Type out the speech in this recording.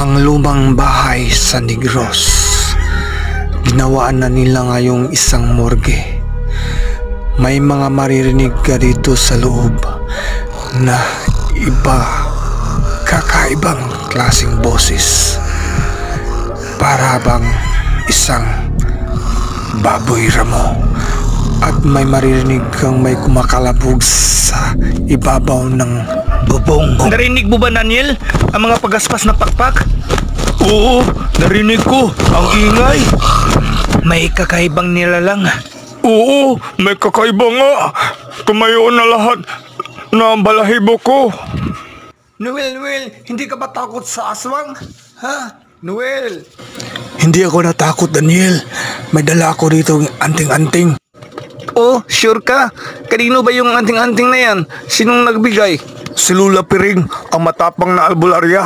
Ang lumang bahay sa Negros. Ginawaan na nila ngayong isang morgue. May mga maririnig ka dito sa loob na kakaibang klaseng boses. Para bang isang baboy ramo. At may maririnig kang may kumakalabog sa ibabaw ng bubong. Narinig mo ba, Daniel, ang mga pagaspas na pakpak? Oo, narinig ko. Ang ingay. May kakaibang nilalang. Oo, may kakaiba nga. Tumayo na lahat na ang balahibo ko. Noel, hindi ka ba takot sa aswang? Ha? Noel? Hindi ako natakot, Daniel. May dala ako dito ng anting-anting. Oh, sure ka? Kanino ba yung anting-anting na yan? Sinong nagbigay? Si Lula Piring, ang matapang na albularya.